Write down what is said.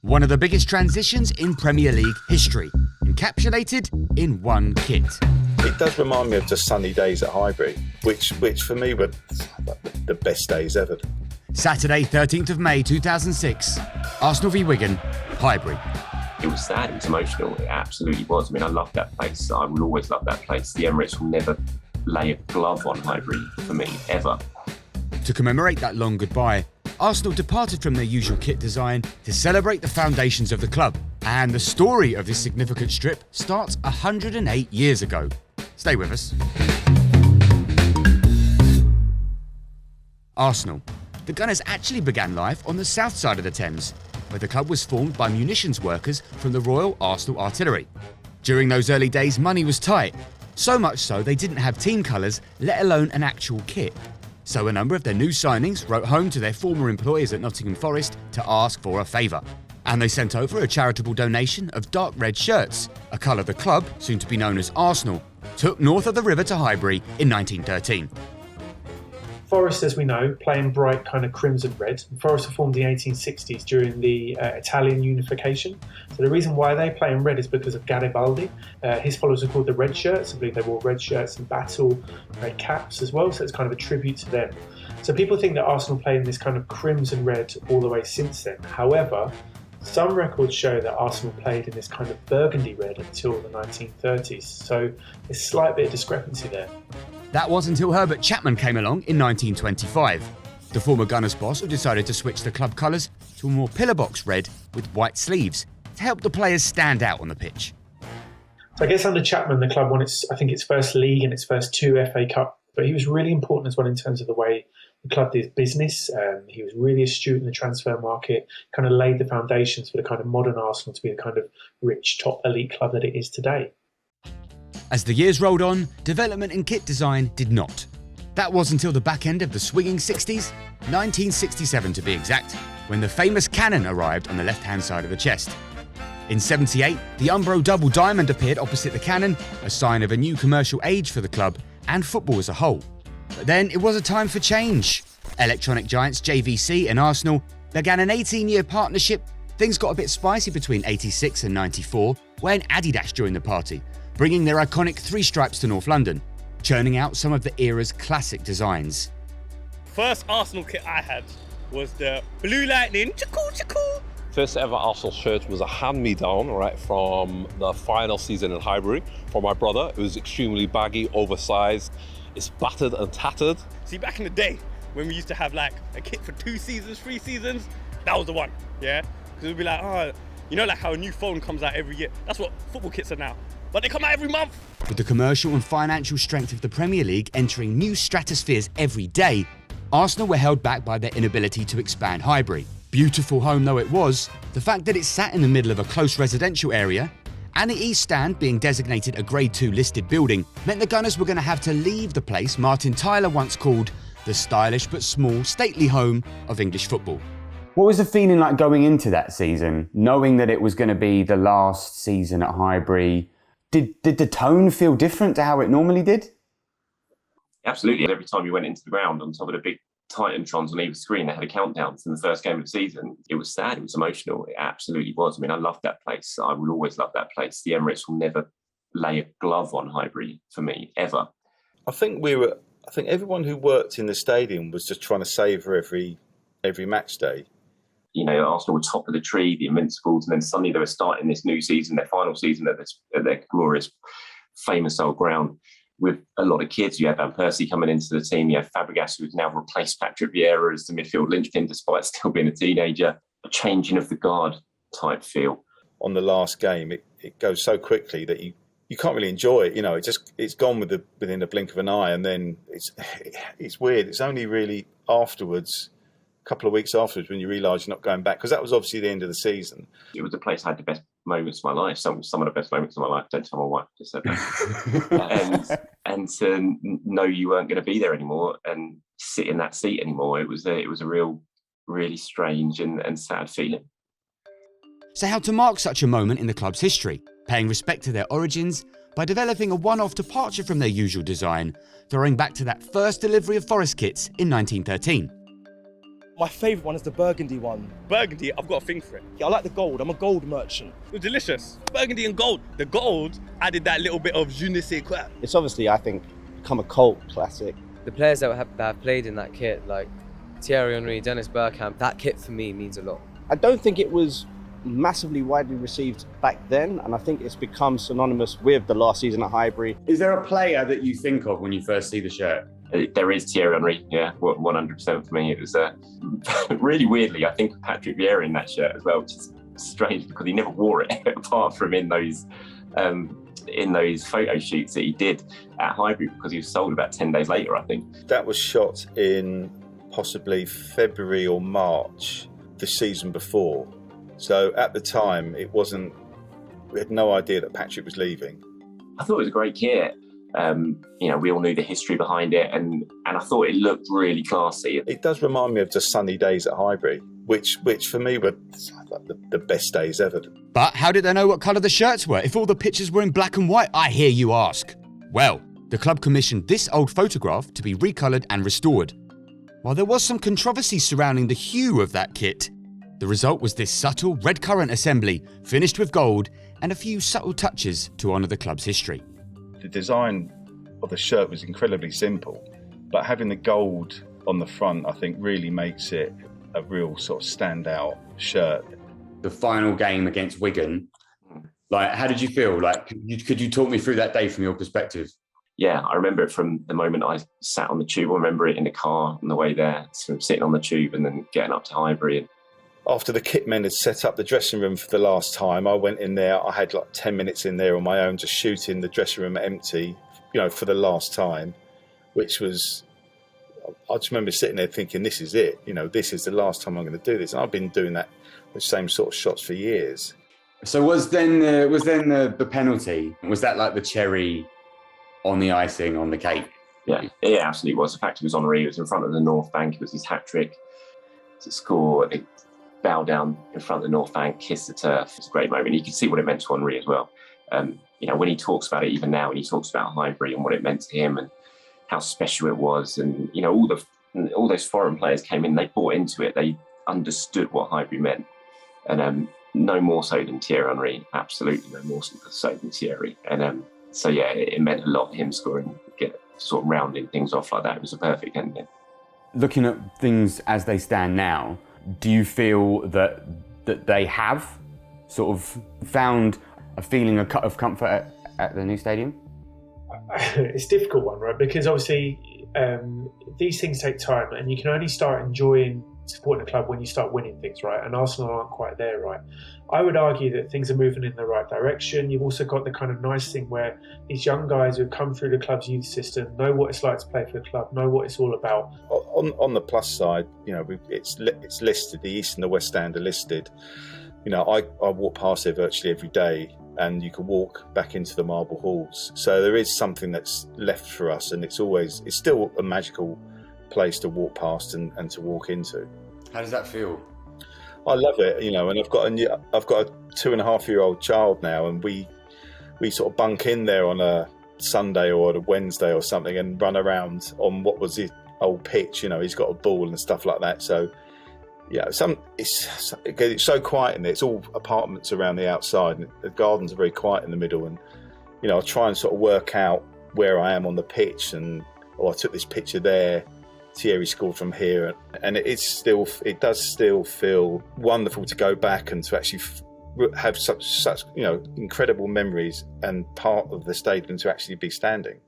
One of the biggest transitions in Premier League history, encapsulated in one kit. It does remind me of just sunny days at Highbury, which for me were the best days ever. Saturday, 13th of May 2006, Arsenal v Wigan, Highbury. It was sad, it was emotional, it absolutely was. I mean, I love that place, I will always love that place. The Emirates will never lay a glove on Highbury for me, ever. To commemorate that long goodbye, Arsenal departed from their usual kit design to celebrate the foundations of the club. And the story of this significant strip starts 108 years ago. Stay with us. Arsenal. The Gunners actually began life on the south side of the Thames, where the club was formed by munitions workers from the Royal Arsenal Artillery. During those early days, money was tight, so much so they didn't have team colours, let alone an actual kit. So a number of their new signings wrote home to their former employers at Nottingham Forest to ask for a favour. And they sent over a charitable donation of dark red shirts, a colour the club, soon to be known as Arsenal, took north of the river to Highbury in 1913. Forest, as we know, play in bright kind of crimson red. Forest were formed in the 1860s during the Italian unification. So the reason why they play in red is because of Garibaldi. His followers are called the Red Shirts. I believe they wore red shirts in battle, red caps as well. So it's kind of a tribute to them. So people think that Arsenal played in this kind of crimson red all the way since then. However, some records show that Arsenal played in this kind of burgundy red until the 1930s. So there's a slight bit of discrepancy there. That was until Herbert Chapman came along in 1925. The former Gunners boss decided to switch the club colours to a more pillar-box red with white sleeves to help the players stand out on the pitch. So I guess under Chapman, the club won its first league and its first 2 FA Cup, but he was really important as well in terms of the way the club did business. He was really astute in the transfer market, kind of laid the foundations for the kind of modern Arsenal to be the kind of rich, top elite club that it is today. As the years rolled on, development in kit design did not. That was until the back end of the swinging 60s, 1967 to be exact, when the famous cannon arrived on the left-hand side of the chest. In 78, the Umbro double diamond appeared opposite the cannon, a sign of a new commercial age for the club and football as a whole. But then it was a time for change. Electronic giants JVC and Arsenal began an 18-year partnership. Things got a bit spicy between 86 and 94, when Adidas joined the party, bringing their iconic 3 stripes to North London, churning out some of the era's classic designs. First Arsenal kit I had was the Blue Lightning, chakoo. First ever Arsenal shirt was a hand-me-down, right, from the final season in Highbury for my brother. It was extremely baggy, oversized. It's battered and tattered. See, back in the day, when we used to have like a kit for 2 seasons, 3 seasons, that was the one, yeah? Because we'd be like, oh, you know, like how a new phone comes out every year. That's what football kits are now. But they come out every month. With the commercial and financial strength of the Premier League entering new stratospheres every day, Arsenal were held back by their inability to expand Highbury. Beautiful home though it was, the fact that it sat in the middle of a close residential area and the East Stand being designated a Grade 2 listed building meant the Gunners were going to have to leave the place Martin Tyler once called the stylish but small stately home of English football. What was the feeling like going into that season, knowing that it was going to be the last season at Highbury? Did the tone feel different to how it normally did? Absolutely. Every time you went into the ground on top of the big Titantrons on either screen, they had a countdown to the first game of the season. It was sad, it was emotional, it absolutely was. I mean, I love that place. I will always love that place. The Emirates will never lay a glove on Highbury for me, ever. I think everyone who worked in the stadium was just trying to savour every match day. You know, Arsenal were top of the tree, the Invincibles, and then suddenly they were starting this new season, their final season at their glorious, famous old ground with a lot of kids. You had Van Persie coming into the team, you had Fabregas, who has now replaced Patrick Vieira as the midfield linchpin despite still being a teenager. A changing of the guard type feel. On the last game, it goes so quickly that you can't really enjoy it. You know, it's gone within the blink of an eye, and then it's weird. It's only really afterwards, couple of weeks afterwards, when you realise you're not going back, because that was obviously the end of the season. It was a place I had the best moments of my life, some of the best moments of my life. Don't tell my wife, just said that. and to know you weren't going to be there anymore and sit in that seat anymore, it was a real, really strange and sad feeling. So how to mark such a moment in the club's history, paying respect to their origins by developing a one-off departure from their usual design, throwing back to that first delivery of Forest kits in 1913. My favourite one is the burgundy one. Burgundy, I've got a thing for it. Yeah, I like the gold. I'm a gold merchant. It was delicious. Burgundy and gold. The gold added that little bit of je ne sais quoi. It's obviously, I think, become a cult classic. The players that have played in that kit, like Thierry Henry, Dennis Bergkamp, that kit for me means a lot. I don't think it was massively widely received back then, and I think it's become synonymous with the last season at Highbury. Is there a player that you think of when you first see the shirt? There is Thierry Henry, yeah, 100% for me. It was really weirdly, I think of Patrick Vieira in that shirt as well, which is strange because he never wore it apart from in those photo shoots that he did at Highbury, because he was sold about 10 days later, I think. That was shot in possibly February or March the season before. So at the time, we had no idea that Patrick was leaving. I thought it was a great kit. We all knew the history behind it, and I thought it looked really classy. It does remind me of the sunny days at Highbury, which for me were like the best days ever. But how did they know what colour the shirts were if all the pictures were in black and white, I hear you ask? Well, the club commissioned this old photograph to be recoloured and restored. While there was some controversy surrounding the hue of that kit, the result was this subtle red currant assembly finished with gold and a few subtle touches to honour the club's history. The design of the shirt was incredibly simple, but having the gold on the front, I think, really makes it a real sort of standout shirt. The final game against Wigan, like, how did you feel? Like, could you talk me through that day from your perspective? Yeah, I remember it from the moment I sat on the tube. I remember it in the car on the way there, sort of sitting on the tube and then getting up to Highbury. After the kit men had set up the dressing room for the last time, I went in there. I had like 10 minutes in there on my own, just shooting the dressing room empty, for the last time, which was, I just remember sitting there thinking, this is it. This is the last time I'm going to do this. And I've been doing the same sort of shots for years. So was then the penalty, was that like the cherry on the icing on the cake? Yeah, it absolutely was. The fact, it was Henry. It was in front of the North Bank. It was his hat trick to score. They bow down in front of the North Bank, kiss the turf. It's a great moment. You can see what it meant to Henry as well. When he talks about it, even now, when he talks about Highbury and what it meant to him and how special it was, and all those foreign players came in, they bought into it. They understood what Highbury meant, and no more so than Thierry Henry. Absolutely no more so than Thierry. And so yeah, it meant a lot. Him scoring, sort of rounding things off like that. It was a perfect ending. Looking at things as they stand now, do you feel that they have sort of found a feeling of comfort at the new stadium? It's a difficult one, right? Because obviously these things take time, and you can only start enjoying supporting a club when you start winning things, right? And Arsenal aren't quite there, right? I would argue that things are moving in the right direction. You've also got the kind of nice thing where these young guys who have come through the club's youth system know what it's like to play for the club, know what it's all about. On the plus side, it's listed. The East and the West Stand are listed. I walk past there virtually every day, and you can walk back into the marble halls. So there is something that's left for us, and it's still a magical place to walk past and to walk into. How does that feel? I love it, and I've got a 2.5-year-old child now, and we sort of bunk in there on a Sunday or a Wednesday or something and run around on what was his old pitch. He's got a ball and stuff like that. So yeah, it's so quiet in there. It's all apartments around the outside, and the gardens are very quiet in the middle. And I try and sort of work out where I am on the pitch, and I took this picture there. Thierry scored from here, and it does still feel wonderful to go back and to actually have such incredible memories and part of the stadium to actually be standing.